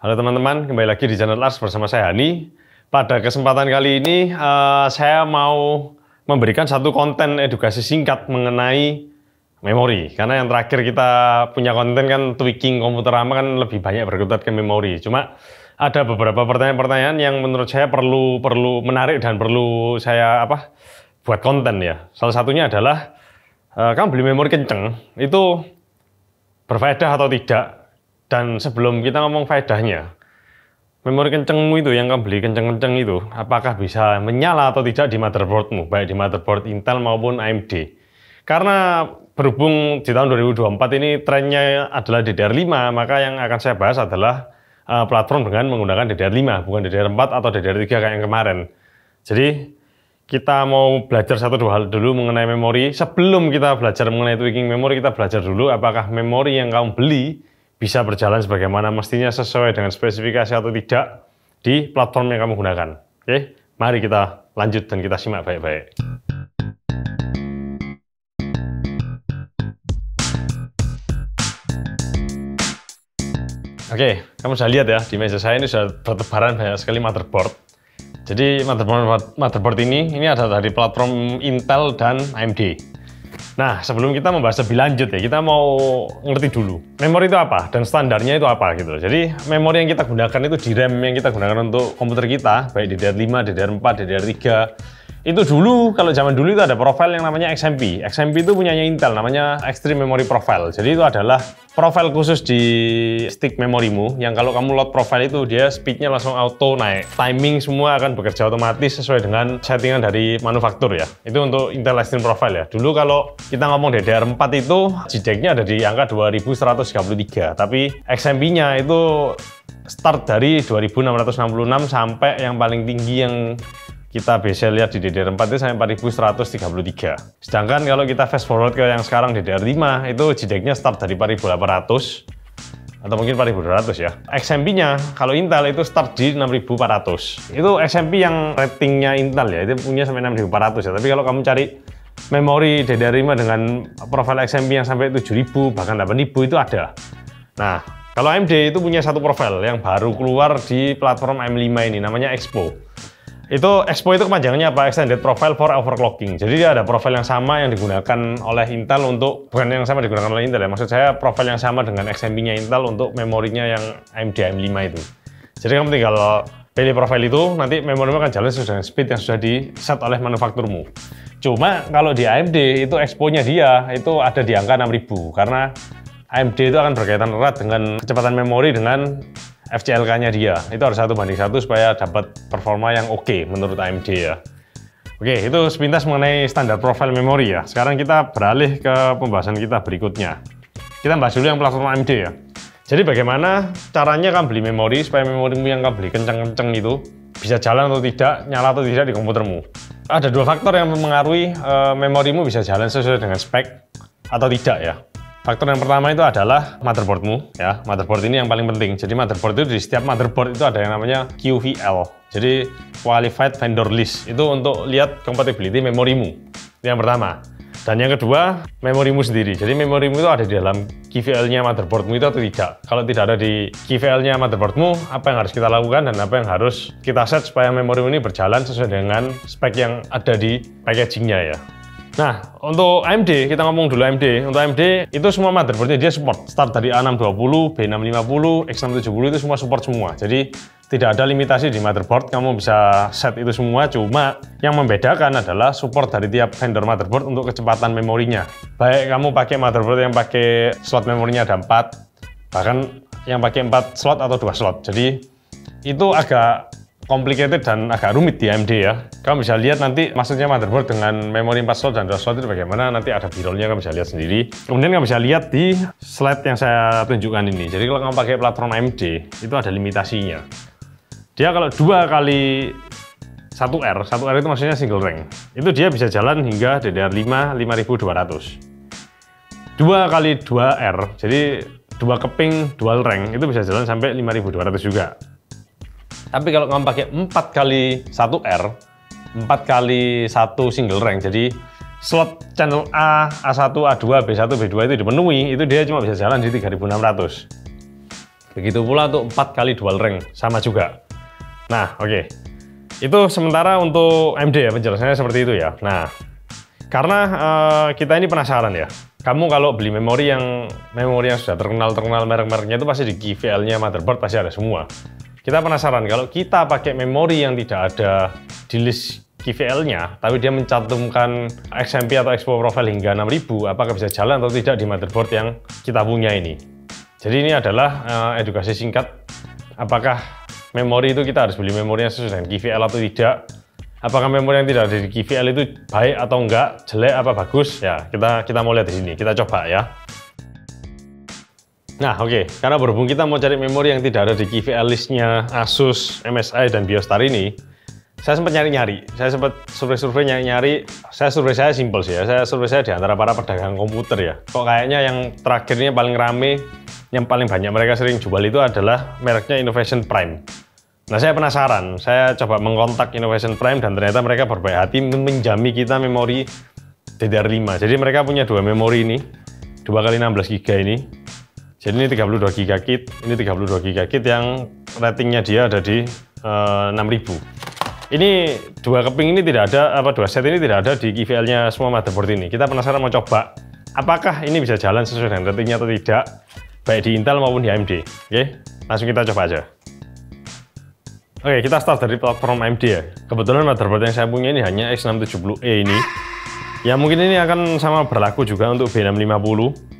Halo teman-teman, kembali lagi di channel Lars bersama saya Hani. Pada kesempatan kali ini saya mau memberikan satu konten edukasi singkat mengenai memori. Karena yang terakhir kita punya konten kan tweaking komputer lama kan lebih banyak berkutat ke memori. Cuma ada beberapa pertanyaan-pertanyaan yang menurut saya perlu menarik dan perlu saya buat konten ya. Salah satunya adalah kamu beli memori kenceng itu berfaedah atau tidak? Dan sebelum kita ngomong faedahnya, memori kencengmu itu yang kamu beli kenceng-kenceng itu, apakah bisa menyala atau tidak di motherboardmu, baik di motherboard Intel maupun AMD. Karena berhubung di tahun 2024 ini trennya adalah DDR5, maka yang akan saya bahas adalah platform dengan menggunakan DDR5, bukan DDR4 atau DDR3 kayak yang kemarin. Jadi kita mau belajar satu dua hal dulu mengenai memori. Sebelum kita belajar mengenai tweaking memori, kita belajar dulu apakah memori yang kamu beli bisa berjalan sebagaimana mestinya sesuai dengan spesifikasi atau tidak di platform yang kamu gunakan. Oke, mari kita lanjut dan kita simak baik-baik. Oke, kamu bisa lihat ya, di meja saya ini sudah bertebaran banyak sekali motherboard. Jadi motherboard ini ada dari platform Intel dan AMD. Nah, sebelum kita membahas lebih lanjut ya, kita mau ngerti dulu memori itu apa dan standarnya itu apa gitu. Jadi memori yang kita gunakan itu di RAM yang kita gunakan untuk komputer kita, baik DDR5, DDR4, DDR3. Itu dulu, kalau zaman dulu itu ada profil yang namanya XMP. XMP itu punyanya Intel, namanya Extreme Memory Profile. Jadi itu adalah profil khusus di stick memorimu, yang kalau kamu load profile itu dia speednya langsung auto naik. Timing semua akan bekerja otomatis sesuai dengan settingan dari manufaktur ya. Itu untuk Intel Extreme Profile ya. Dulu kalau kita ngomong DDR4 itu, JEDEC-nya ada di angka 2133. Tapi XMP-nya itu start dari 2666 sampai yang paling tinggi yang kita bisa lihat di DDR4 itu sampai 4133. Sedangkan kalau kita fast forward ke yang sekarang DDR5 itu JEDEC-nya start dari 4800 atau mungkin 4200 ya. XMP-nya kalau Intel itu start di 6400. Itu XMP yang ratingnya Intel ya, itu punya sampai 6400 ya. Tapi kalau kamu cari memori DDR5 dengan profil XMP yang sampai 7000 bahkan 8000 itu ada. Nah, kalau AMD itu punya satu profil yang baru keluar di platform M5 ini namanya Expo. Expo itu kepanjangannya apa? Extended Profile for Overclocking. Jadi dia ada profil yang sama yang digunakan oleh Intel untuk, bukan yang sama digunakan oleh Intel ya, maksud saya profil yang sama dengan XMP-nya Intel untuk memorinya yang AMD M5 itu. Jadi kamu tinggal pilih profil itu, nanti memorimu akan jalan sesuai dengan speed yang sudah di-set oleh manufakturmu. Cuma kalau di AMD itu Expo-nya dia itu ada di angka 6000 karena AMD itu akan berkaitan erat dengan kecepatan memori dengan FCLK-nya dia. Itu harus 1:1 supaya dapat performa yang oke menurut AMD ya. Oke, itu sepintas mengenai standar profil memori ya. Sekarang kita beralih ke pembahasan kita berikutnya. Kita bahas dulu yang platform AMD ya. Jadi bagaimana caranya kamu beli memori supaya memorimu yang kamu beli kenceng-kenceng itu bisa jalan atau tidak, nyala atau tidak di komputermu. Ada dua faktor yang mempengaruhi memorimu bisa jalan sesuai dengan spek atau tidak ya. Faktor yang pertama itu adalah motherboardmu ya. Motherboard ini yang paling penting. Jadi motherboard itu di setiap motherboard itu ada yang namanya QVL. Jadi Qualified Vendor List. Itu untuk lihat compatibility memorimu. Itu yang pertama. Dan yang kedua, memorimu sendiri. Jadi memorimu itu ada di dalam QVL-nya motherboardmu itu atau tidak. Kalau tidak ada di QVL-nya motherboardmu, apa yang harus kita lakukan dan apa yang harus kita set supaya memorimu ini berjalan sesuai dengan spek yang ada di packaging-nya ya. Nah, untuk AMD, kita ngomong dulu AMD. Untuk AMD, itu semua motherboardnya dia support. Start dari A620, B650, X670 itu semua support semua. Jadi, tidak ada limitasi di motherboard, kamu bisa set itu semua. Cuma, yang membedakan adalah support dari tiap vendor motherboard untuk kecepatan memorinya. Baik kamu pakai motherboard yang pakai slot memorinya ada 4, bahkan yang pakai 4 slot atau 2 slot. Jadi, itu agak complicated dan agak rumit di AMD ya. Kamu bisa lihat nanti maksudnya motherboard dengan memori 4 slot dan 2 slot itu bagaimana, nanti ada B-roll-nya kamu bisa lihat sendiri. Kemudian kamu bisa lihat di slide yang saya tunjukkan ini. Jadi kalau kamu pakai platform AMD itu ada limitasinya. Dia kalau 2 kali 1R itu maksudnya single rank. Itu dia bisa jalan hingga DDR5 5200. 2 kali 2R, jadi 2 keping dual rank itu bisa jalan sampai 5200 juga. Tapi kalau kamu pakai 4 kali 1R, 4 kali 1 single rank, jadi slot channel A, A1, A2, B1, B2 itu dipenuhi, itu dia cuma bisa jalan di 3600. Begitu pula untuk 4 kali dual rank, sama juga. Nah, oke. Itu sementara untuk AMD ya, penjelasannya seperti itu ya. Nah, karena kita ini penasaran ya. Kamu kalau beli memori yang sudah terkenal merek-mereknya itu pasti di key value-nya motherboard pasti ada semua. Kita penasaran kalau kita pakai memori yang tidak ada di list QVL-nya, tapi dia mencantumkan XMP atau Expo Profile hingga 6000, apakah bisa jalan atau tidak di motherboard yang kita punya ini? Jadi ini adalah edukasi singkat, apakah memori itu kita harus beli memori yang sesuai dengan QVL atau tidak? Apakah memori yang tidak ada di QVL itu baik atau enggak, jelek apa bagus? Ya, kita mau lihat di sini, kita coba ya. Nah, oke, karena berhubung kita mau cari memori yang tidak ada di QVL list-nya Asus, MSI, dan Biostar ini, saya sempat nyari-nyari, saya sempat survei-survei nyari-nyari, survei saya simpel sih ya, survei saya di antara para pedagang komputer ya. Kok kayaknya yang terakhir ini paling rame, yang paling banyak mereka sering jual itu adalah mereknya Innovation Prime. Nah, saya penasaran, saya coba mengkontak Innovation Prime dan ternyata mereka berbaik hati menjami kita memori DDR5. Jadi mereka punya dua memori ini, 2x16 GB ini. Jadi ini 32 GB kit, ini 32 GB kit yang ratingnya dia ada di 6000. Ini dua keping ini tidak ada, dua set ini tidak ada di QVL-nya semua motherboard ini. Kita penasaran mau coba, apakah ini bisa jalan sesuai dengan ratingnya atau tidak, baik di Intel maupun di AMD. Oke, langsung kita coba aja. Oke, kita start dari platform AMD ya. Kebetulan motherboard yang saya punya ini hanya X670E ini. Ya mungkin ini akan sama berlaku juga untuk B650.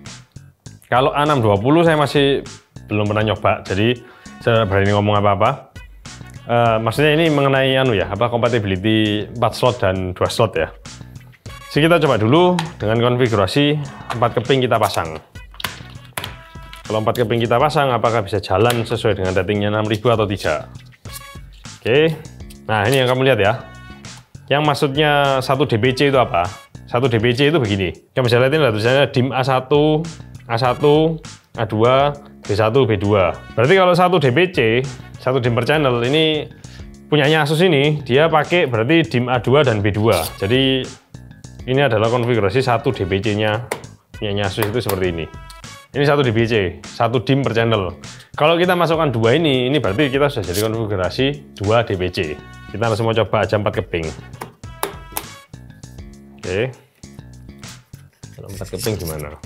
Kalau A620 saya masih belum pernah nyoba, jadi saya berani ngomong apa-apa. Maksudnya ini mengenai compatibility 4 slot dan 2 slot ya. Jadi kita coba dulu dengan konfigurasi 4 keping kita pasang. Kalau 4 keping kita pasang, apakah bisa jalan sesuai dengan ratingnya 6000 atau tidak? Oke, nah ini yang kamu lihat ya. Yang maksudnya 1 DPC itu apa? 1 DPC itu begini. Kamu bisa lihat ini tulisannya DIMM A1, A1, A2, B1, B2. Berarti kalau 1 DPC, 1 DIMM per channel, ini punyanya Asus ini, dia pakai berarti DIMM A2 dan B2. Jadi ini adalah konfigurasi 1 DPC-nya punyanya Asus itu seperti ini. Ini 1 DPC, 1 DIMM per channel. Kalau kita masukkan 2 ini berarti kita sudah jadi konfigurasi 2 DPC. Kita langsung mau coba aja 4 keping. Oke. Kalau 4 keping gimana?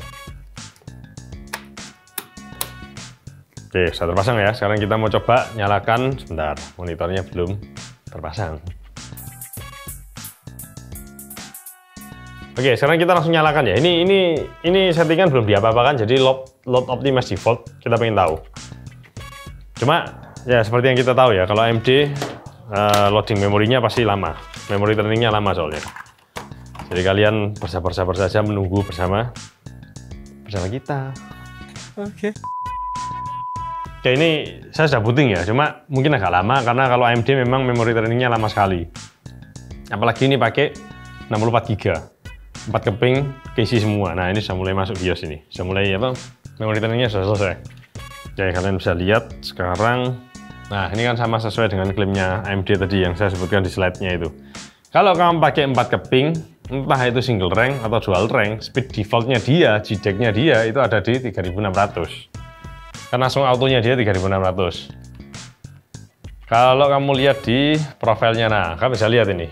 Oke, sudah terpasang ya. Sekarang kita mau coba nyalakan. Sebentar, monitornya belum terpasang. Oke, sekarang kita langsung nyalakan ya. Ini settingan belum diapa-apakan, jadi load optimize default. Kita pengen tahu. Cuma ya seperti yang kita tahu ya, kalau AMD loading memorinya pasti lama. Memori trainingnya lama soalnya. Jadi kalian bersabar-sabar saja menunggu bersama kita. Oke. Oke, ini saya sudah booting ya, cuma mungkin agak lama karena kalau AMD memang memori trainingnya lama sekali. Apalagi ini pakai 64 GB, 4 keping keisi semua. Nah ini sudah mulai masuk BIOS ini, sudah mulai memori trainingnya sudah selesai. Oke, kalian bisa lihat sekarang. Nah ini kan sama sesuai dengan klaimnya AMD tadi yang saya sebutkan di slide-nya itu. Kalau kamu pakai 4 keping, entah itu single rank atau dual rank, speed default-nya dia, JEDEC-nya dia itu ada di 3600. Karena langsung autonya dia 3600. Kalau kamu lihat di profilnya, nah kamu bisa lihat ini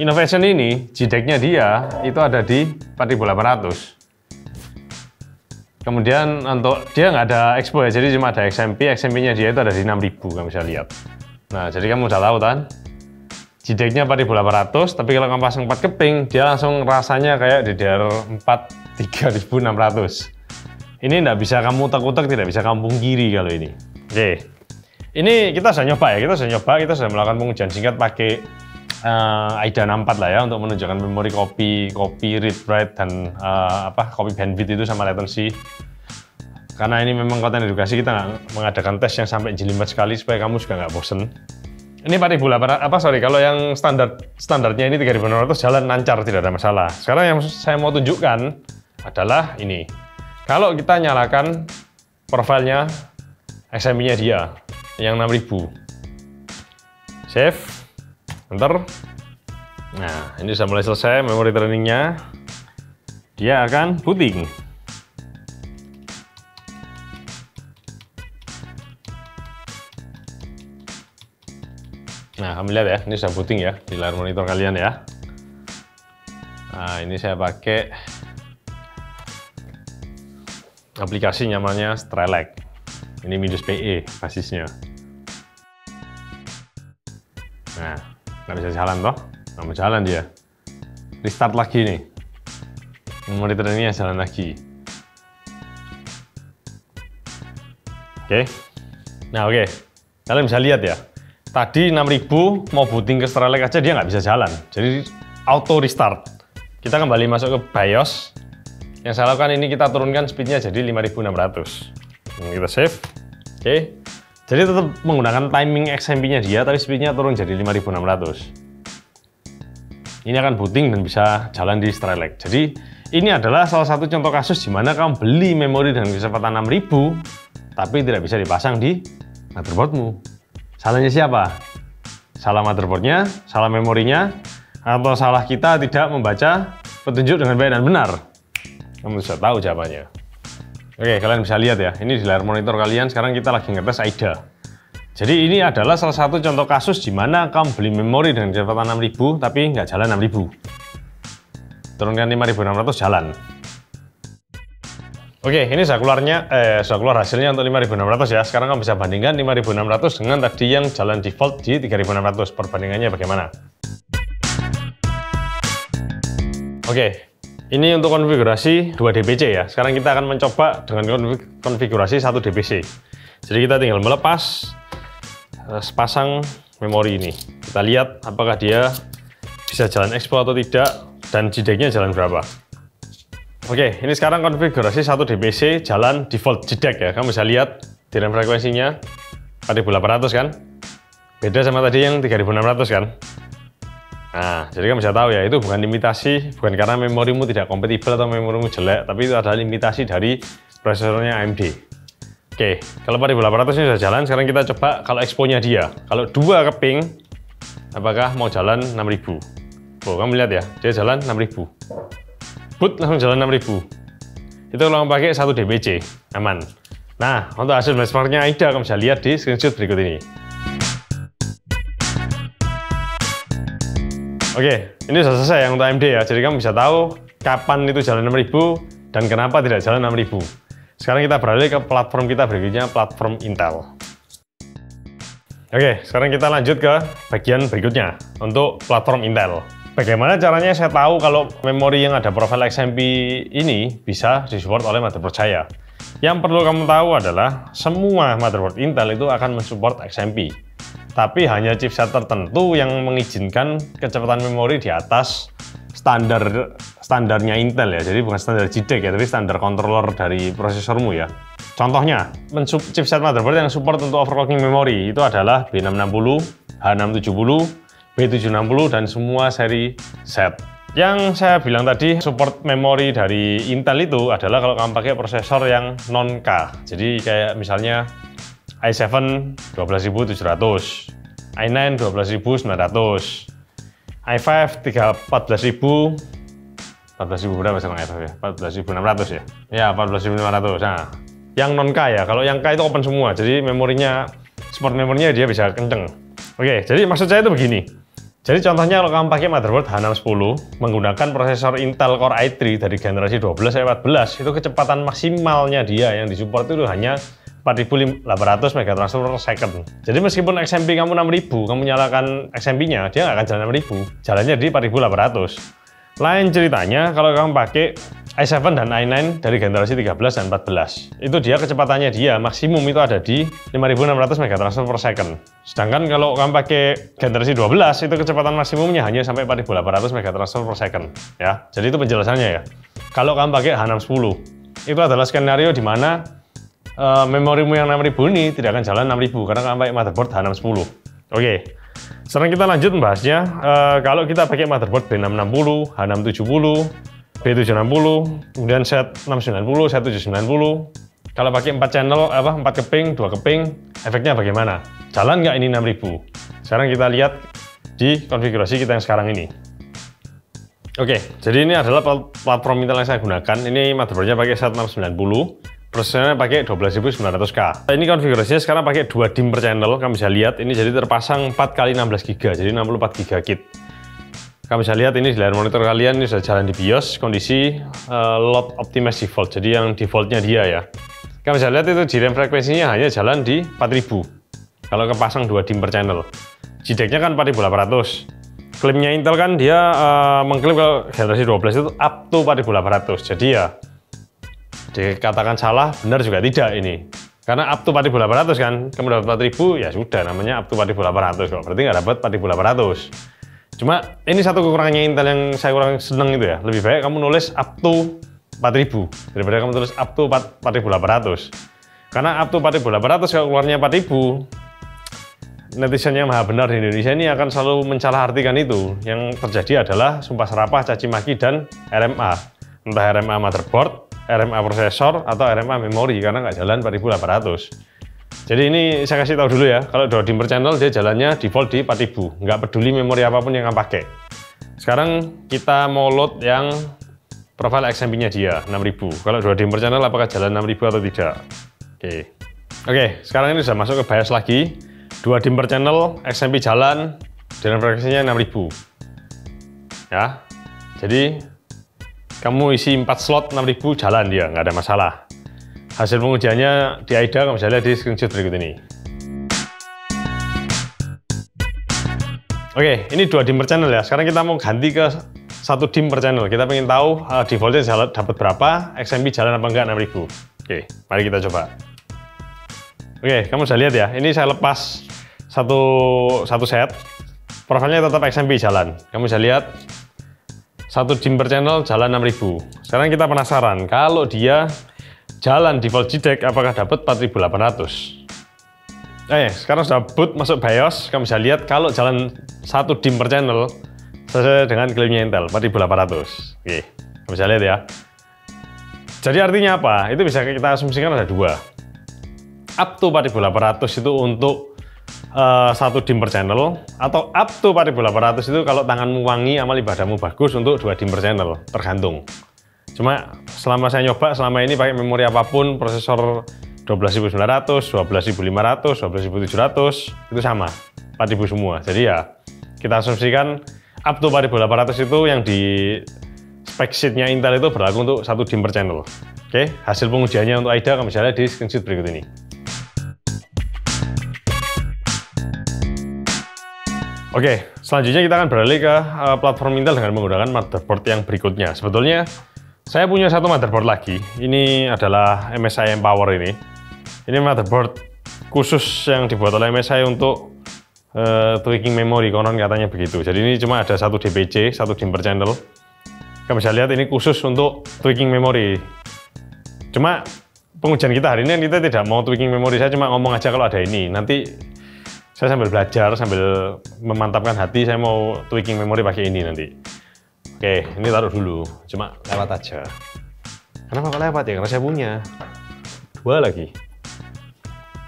Innovation ini JEDEC-nya dia itu ada di 4800. Kemudian untuk dia nggak ada Expo ya, jadi cuma ada XMP-nya dia itu ada di 6000, kamu bisa lihat. Nah jadi kamu udah tahu kan, JEDEC-nya 4800, tapi kalau kamu pasang 4 keping dia langsung rasanya kayak DDR4 3600. Ini tidak bisa kamu utak-utak, tidak bisa kamu pungkiri kalau ini. Oke, ini kita sudah nyoba ya, kita sudah melakukan pengujian singkat pakai AIDA 64 lah ya untuk menunjukkan memori copy, read, write, dan copy bandwidth itu sama latency. Karena ini memang konten edukasi, kita nggak mengadakan tes yang sampai jelimet sekali supaya kamu juga nggak bosen. Ini 4800, kalau yang standarnya ini 3600 jalan lancar, tidak ada masalah. Sekarang yang saya mau tunjukkan adalah ini. Kalau kita nyalakan profilnya XMP-nya dia yang 6000, save, enter. Nah ini sudah mulai selesai memori trainingnya, dia akan booting. Nah, kamu lihat ya, ini sudah booting ya di layar monitor kalian ya. Nah, ini saya pakai aplikasi namanya Strelec. Ini Windows PE basisnya. Nah, nggak bisa jalan toh? Nggak mau jalan dia. Restart lagi nih. Monitor ini jalan lagi. Oke. Nah, oke. Kalian bisa lihat ya. Tadi 6000 mau booting ke Strelec aja dia nggak bisa jalan. Jadi auto restart. Kita kembali masuk ke BIOS. Yang saya lakukan ini kita turunkan speednya jadi 5600. Kita save. Oke. Jadi tetap menggunakan timing XMP-nya dia, tapi speednya turun jadi 5600. Ini akan booting dan bisa jalan di Strelec. Jadi ini adalah salah satu contoh kasus di mana kamu beli memori dengan kecepatan 6000, tapi tidak bisa dipasang di motherboardmu. Salahnya siapa? Salah motherboardnya, salah memorinya, atau salah kita tidak membaca petunjuk dengan baik dan benar? Kamu sudah tahu jawabannya. Oke, kalian bisa lihat ya, ini di layar monitor kalian. Sekarang kita lagi ngetes AIDA. Jadi ini adalah salah satu contoh kasus di mana kamu beli memori dengan kecepatan 6000, tapi nggak jalan 6000. Turunkan 5600 jalan. Oke, ini sudah keluar hasilnya untuk 5600 ya. Sekarang kamu bisa bandingkan 5600 dengan tadi yang jalan default di 3600. Perbandingannya bagaimana? Oke, ini untuk konfigurasi 2 DPC ya. Sekarang kita akan mencoba dengan konfigurasi 1 DPC. Jadi kita tinggal melepas, pasang memori ini. Kita lihat apakah dia bisa jalan expo atau tidak, dan JDEC-nya jalan berapa. Oke, ini sekarang konfigurasi 1 DPC jalan default JDEC ya. Kamu bisa lihat di RAM frekuensinya 4800 kan? Beda sama tadi yang 3600 kan? Nah, jadi kamu bisa tahu ya, itu bukan limitasi, bukan karena memorimu tidak kompatibel atau memorimu jelek, tapi itu adalah limitasi dari prosesornya AMD. Oke, kalau 4800 ini sudah jalan, sekarang kita coba kalau expo-nya dia. Kalau 2 keping, apakah mau jalan 6000? Oh, kamu lihat ya, dia jalan 6000. Boot langsung jalan 6000. Itu kalau kamu pakai 1 DPC, aman. Nah, untuk hasil benchmarknya AIDA kamu bisa lihat di screenshot berikut ini. Oke, ini sudah selesai yang untuk AMD ya. Jadi kamu bisa tahu kapan itu jalan 6000 dan kenapa tidak jalan 6000. Sekarang kita beralih ke platform kita berikutnya, platform Intel. Oke, sekarang kita lanjut ke bagian berikutnya untuk platform Intel. Bagaimana caranya saya tahu kalau memori yang ada profil XMP ini bisa disupport oleh motherboard saya? Yang perlu kamu tahu adalah semua motherboard Intel itu akan mensupport XMP. Tapi hanya chipset tertentu yang mengizinkan kecepatan memori di atas standarnya Intel ya. Jadi bukan standar JEDEC ya, tapi standar controller dari prosesormu ya. Contohnya, chipset motherboard yang support untuk overclocking memori itu adalah B660, H670, B760 dan semua seri Z. Yang saya bilang tadi support memori dari Intel itu adalah kalau kamu pakai prosesor yang non-K. Jadi kayak misalnya i7 12700, i9 12900, i5 14000 berapa sekarang i5 ya? 14600 ya? Ya, 14500. Nah, yang non-K ya. Kalau yang K itu open semua. Jadi memorinya, support memorinya dia bisa kenceng. Oke, jadi maksud saya itu begini. Jadi contohnya kalau kamu pakai motherboard H610 menggunakan prosesor Intel Core i3 dari generasi 12/14, itu kecepatan maksimalnya dia yang disupport itu hanya 4800 megatransfer per second. Jadi meskipun XMP kamu 6000, kamu nyalakan XMP-nya, dia nggak akan jalan 6000, jalannya di 4800. Lain ceritanya kalau kamu pakai i7 dan i9 dari generasi 13 dan 14, itu dia kecepatannya dia maksimum itu ada di 5600 megatransfer per second. Sedangkan kalau kamu pakai generasi 12, itu kecepatan maksimumnya hanya sampai 4800 megatransfer per second ya. Jadi itu penjelasannya ya. Kalau kamu pakai H610, itu adalah skenario di mana memorimu yang 6000 ini tidak akan jalan 6000 karena kamu pakai motherboard H610. Oke. Sekarang kita lanjut membahasnya. Kalau kita pakai motherboard B660, H670, B760, kemudian Z690, Z790, kalau pakai 4 channel, 4 keping, 2 keping, efeknya bagaimana? Jalan nggak ini 6000? Sekarang kita lihat di konfigurasi kita yang sekarang ini. Oke, jadi ini adalah platform Intel yang saya gunakan. Ini motherboardnya pakai Z690, Prosesnya pakai 12.900K. Ini konfigurasinya sekarang pakai 2 DIMM per channel. Kamu bisa lihat ini jadi terpasang 4 x 16 GB, jadi 64 GB kit. Kamu bisa lihat ini di layar monitor kalian ini sudah jalan di BIOS kondisi load optimize default. Jadi yang defaultnya dia ya. Kamu bisa lihat itu DRAM frekuensinya hanya jalan di 4000. Kalau kepasang 2 DIMM per channel. JEDEC-nya kan 4800. Klaimnya Intel kan dia mengklaim kalau generasi 12 itu up to 4800. Jadi ya dikatakan salah, benar juga tidak ini. Karena up to 4800 kan, kamu dapat 4000 ya sudah namanya up to 4800 kok. Berarti nggak dapat 4800. Cuma ini satu kekurangannya Intel yang saya kurang seneng itu ya. Lebih baik kamu nulis up to 4000 daripada kamu tulis up to 4800. Karena up to 4800 kalau keluarnya 4000, netizen yang maha benar di Indonesia ini akan selalu mencalahartikan itu. Yang terjadi adalah sumpah serapah, caci maki, dan RMA. Entah RMA motherboard, RMA prosesor, atau RMA memori karena nggak jalan 4800. Jadi ini saya kasih tahu dulu ya, kalau 2 DIMM per channel dia jalannya default di 4000, nggak peduli memori apapun yang kamu pakai. Sekarang kita mau load yang profile XMP-nya dia 6000. Kalau 2 DIMM per channel apakah jalan 6000 atau tidak? Oke, sekarang ini sudah masuk ke BIOS lagi. 2 DIMM per channel, XMP jalan, dengan frekuensinya 6000. Ya, jadi kamu isi 4 slot 6000 jalan dia, nggak ada masalah. Hasil pengujiannya di AIDA kamu bisa lihat di screenshot berikut ini. Oke, ini 2 DIMM per channel ya. Sekarang kita mau ganti ke 1 DIMM per channel. Kita pengen tahu defaultnya dapat berapa, XMP jalan apa enggak 6000. Oke, mari kita coba. Oke, kamu bisa lihat ya. Ini saya lepas satu set. Profilnya tetap XMP jalan. Kamu bisa lihat 1 DIMM per channel jalan 6000. Sekarang kita penasaran, kalau dia jalan default JEDEC apakah dapat 4800? Sekarang sudah boot masuk BIOS, kamu bisa lihat kalau jalan 1 DIMM per channel sesuai dengan klaimnya Intel 4800. Oke, kamu bisa lihat ya. Jadi artinya apa? Itu bisa kita asumsikan ada 2. Up to 4800 itu untuk 1 DIMM per channel, atau up to 4800 itu kalau tanganmu wangi, amal ibadahmu bagus untuk 2 DIMM per channel, tergantung. Cuma selama saya nyoba, selama ini pakai memori apapun, prosesor 12900, 12500, 12700, itu sama, 4000 semua. Jadi ya, kita asumsikan up to 4800 itu yang di spec sheet-nya Intel itu berlaku untuk 1 DIMM per channel. Oke, hasil pengujiannya untuk AIDA kamu bisa lihat di screenshot berikut ini. Oke, selanjutnya kita akan beralih ke platform Intel dengan menggunakan motherboard yang berikutnya. Sebetulnya saya punya satu motherboard lagi. Ini adalah MSI Empower ini. Ini motherboard khusus yang dibuat oleh MSI untuk tweaking memori, konon katanya begitu. Jadi ini cuma ada 1 DPC, 1 DIMM per channel. Kamu bisa lihat ini khusus untuk tweaking memori. Cuma pengujian kita hari ini kita tidak mau tweaking memori, saya cuma ngomong aja kalau ada ini. Nanti saya sambil belajar, sambil memantapkan hati, saya mau tweaking memori pakai ini nanti. Oke, ini taruh dulu, cuma lewat aja. Kenapa kok lewat ya? Karena saya punya 2 lagi.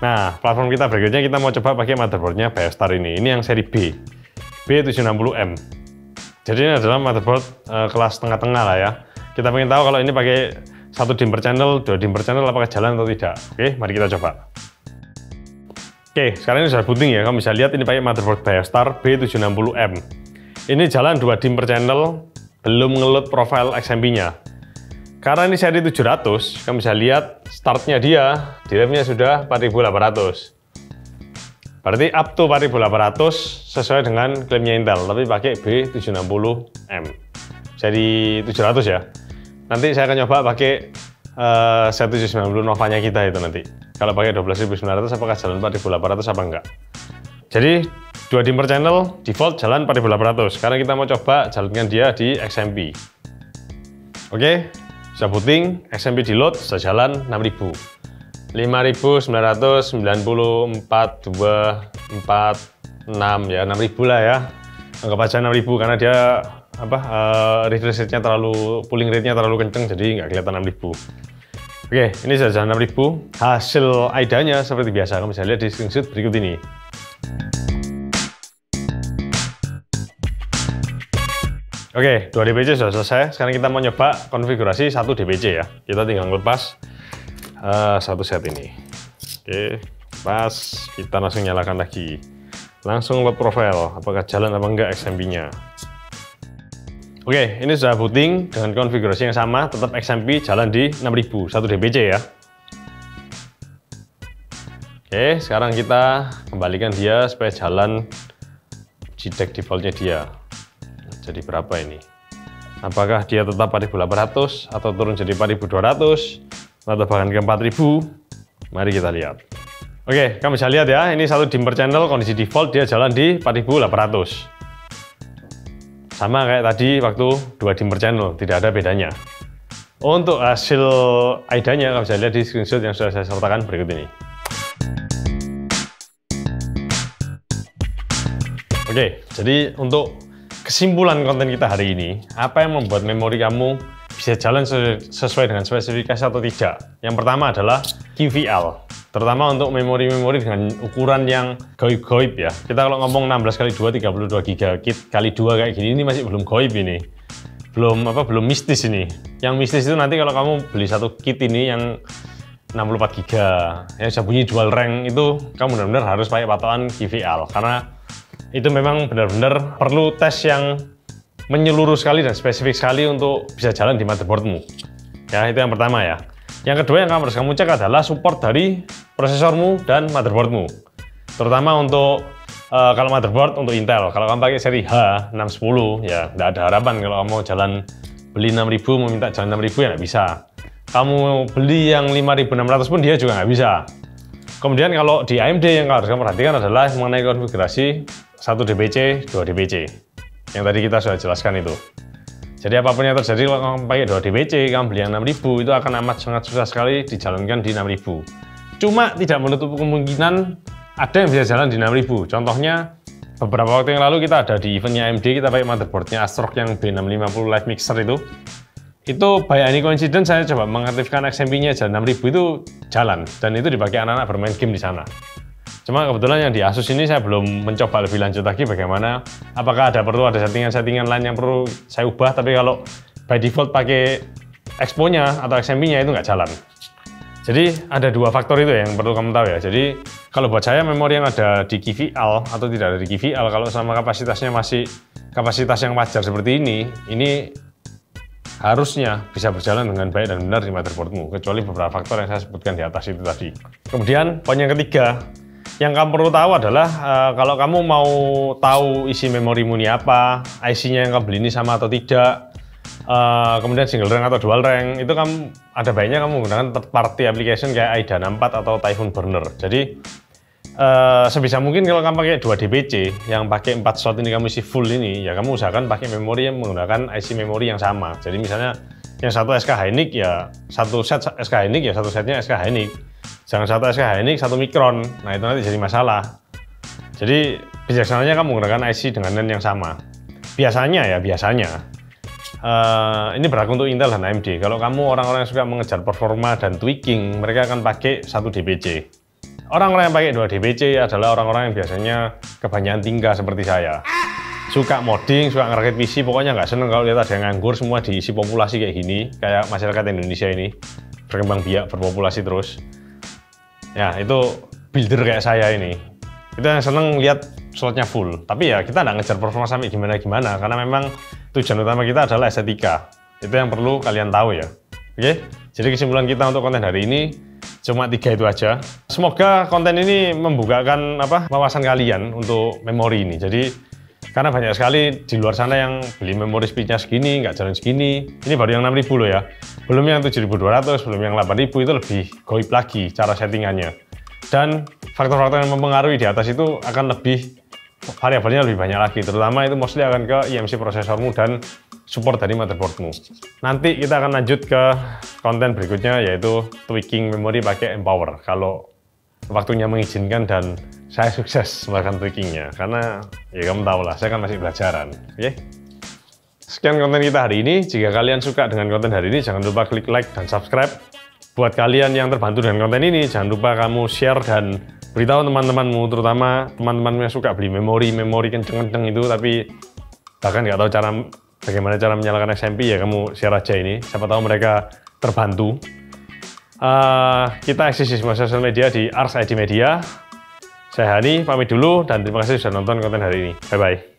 Nah, platform kita berikutnya kita mau coba pakai motherboardnya BIOStar ini. Ini yang seri B, B760M. Jadi ini adalah motherboard kelas tengah-tengah lah ya. Kita pengen tahu kalau ini pakai 1 DIMM per channel, 2 DIMM per channel apakah jalan atau tidak. Oke, mari kita coba. Oke, sekarang ini sudah booting ya. Kamu bisa lihat ini pakai motherboard BIOStar B760M. Ini jalan 2 DIMM per channel, belum ngeload profile XMP-nya. Karena ini seri 700, kamu bisa lihat startnya dia, DRAM-nya sudah 4800. Berarti up to 4800 sesuai dengan klaimnya Intel, tapi pakai B760M. Seri 700 ya. Nanti saya akan coba pakai Z790 Nova-nya kita itu nanti. Kalau pakai 12900 apakah jalan 4800 apa enggak. Jadi 2 DIMM per channel default jalan 4800. Sekarang kita mau coba jalankan dia di XMP. Oke, sudah booting, XMP di load, sudah jalan 6000. 5994,246 ya, 6000 lah ya. Anggap aja 6000 karena dia refresh rate-nya terlalu, pooling rate-nya terlalu kenceng jadi nggak kelihatan 6000. Oke, ini sudah jalan 6000. Hasil AIDA-nya seperti biasa, kamu bisa lihat di screenshot berikut ini. Oke, 2 DPC sudah selesai. Sekarang kita mau nyoba konfigurasi 1 DPC ya. Kita tinggal lepas satu set ini. Oke, pas kita langsung nyalakan lagi. Langsung load profile, apakah jalan apa enggak XMP-nya. Oke, ini sudah booting dengan konfigurasi yang sama, tetap XMP jalan di 6000, 1 dBc ya. Oke, sekarang kita kembalikan dia supaya jalan JTAG defaultnya dia. Jadi berapa ini? Apakah dia tetap 4800 atau turun jadi 4200 atau bahkan ke 4000? Mari kita lihat. Oke, kamu bisa lihat ya, ini satu dimmer channel kondisi default dia jalan di 4800. Sama kayak tadi waktu 2 dimmer channel, tidak ada bedanya. Untuk hasil AIDA-nya kamu bisa lihat di screenshot yang sudah saya sertakan berikut ini. Oke, jadi untuk kesimpulan konten kita hari ini, apa yang membuat memori kamu bisa jalan sesuai dengan spesifikasi atau tidak? Yang pertama adalah QVL, terutama untuk memori-memori dengan ukuran yang goib-goib ya. Kita kalau ngomong 16x2 32 GB kali 2 kayak gini, ini masih belum goib ini. Belum mistis ini. Yang mistis itu nanti kalau kamu beli satu kit ini yang 64 GB, yang bisa bunyi dual rank itu, kamu benar-benar harus pakai patokan QVL karena itu memang benar-benar perlu tes yang menyeluruh sekali dan spesifik sekali untuk bisa jalan di motherboardmu. Ya, itu yang pertama ya. Yang kedua yang harus kamu cek adalah support dari prosesormu dan motherboardmu. Terutama untuk kalau motherboard untuk Intel. Kalau kamu pakai seri H610 ya nggak ada harapan kalau kamu mau jalan beli 6000 mau minta jalan 6000 ya nggak bisa. Kamu beli yang 5600 pun dia juga nggak bisa. Kemudian kalau di AMD yang harus kamu perhatikan adalah mengenai konfigurasi 1 dBc, 2 dBc yang tadi kita sudah jelaskan itu. Jadi apapun yang terjadi kalau kamu pakai 2 dBc, kamu beli yang 6000 itu akan amat sangat susah sekali dijalankan di 6000. Cuma tidak menutup kemungkinan ada yang bisa jalan di 6000. Contohnya beberapa waktu yang lalu kita ada di eventnya AMD, kita pakai motherboardnya ASRock yang B650 Live Mixer itu. Itu by any coincidence saya coba mengaktifkan XMP-nya jalan 6000 itu jalan, dan itu dipakai anak-anak bermain game di sana. Cuma kebetulan yang di Asus ini saya belum mencoba lebih lanjut lagi bagaimana, apakah perlu ada settingan-settingan lain yang perlu saya ubah, tapi kalau by default pakai Expo-nya atau XMP-nya itu nggak jalan. Jadi ada dua faktor itu yang perlu kamu tahu ya. Jadi kalau buat saya memori yang ada di QVL atau tidak ada di QVL, kalau sama kapasitasnya masih kapasitas yang wajar seperti ini harusnya bisa berjalan dengan baik dan benar di motherboardmu, kecuali beberapa faktor yang saya sebutkan di atas itu tadi. Kemudian poin yang ketiga, yang kamu perlu tahu adalah kalau kamu mau tahu isi memorimu ini apa, IC-nya yang kamu beli ini sama atau tidak, kemudian single rank atau dual rank, itu kamu ada baiknya kamu menggunakan third party application kayak AIDA 64 atau Typhoon Burner. Jadi sebisa mungkin kalau kamu pakai 2 dBc yang pakai 4 slot ini kamu isi full ini, ya kamu usahakan pakai memori yang menggunakan IC memori yang sama. Jadi misalnya yang satu SK Hynix ya satu set SK Hynix ya satu setnya SK Hynix. Jangan satu SK Hynix satu Micron. Nah itu nanti jadi masalah. Jadi bijaksananya kamu menggunakan IC dengan NAND yang sama. Biasanya ini berlaku untuk Intel dan AMD. Kalau kamu orang-orang yang suka mengejar performa dan tweaking, mereka akan pakai 1 dBc. Orang-orang yang pakai 2 dBc adalah orang-orang yang biasanya kebanyakan tingkah seperti saya. Suka modding, suka ngerakit PC, pokoknya nggak seneng kalau lihat ada yang nganggur semua diisi populasi kayak gini, kayak masyarakat Indonesia ini berkembang biak, berpopulasi terus. Ya, itu builder kayak saya ini. Itu yang seneng lihat slotnya full. Tapi ya kita nggak ngejar performa sampai gimana-gimana, karena memang tujuan utama kita adalah estetika. Itu yang perlu kalian tahu ya. Oke, jadi kesimpulan kita untuk konten hari ini cuma 3 itu aja. Semoga konten ini membukakan wawasan kalian untuk memori ini. Jadi karena banyak sekali di luar sana yang beli memori speednya segini, nggak jalan segini. Ini baru yang 6000 loh ya. Belum yang 7200, belum yang 8000, itu lebih goib lagi cara settingannya. Dan faktor-faktor yang mempengaruhi di atas itu akan lebih, variabelnya lebih banyak lagi. Terutama itu mostly akan ke IMC prosesormu dan support dari motherboardmu. Nanti kita akan lanjut ke konten berikutnya, yaitu tweaking memori pakai Empower kalau waktunya mengizinkan dan saya sukses melakukan tweakingnya, karena ya kamu tahu lah, saya kan masih belajaran. Oke? Sekian konten kita hari ini. Jika kalian suka dengan konten hari ini, jangan lupa klik like dan subscribe. Buat kalian yang terbantu dengan konten ini, jangan lupa kamu share dan beritahu teman-temanmu, terutama teman-teman yang suka beli memori kenceng-kenceng itu tapi bahkan nggak tahu bagaimana cara menyalakan XMP, ya kamu share aja ini, siapa tahu mereka terbantu. Kita eksis di semua sosial media di Ars ID Media. Saya Hani, pamit dulu dan terima kasih sudah nonton konten hari ini. Bye-bye.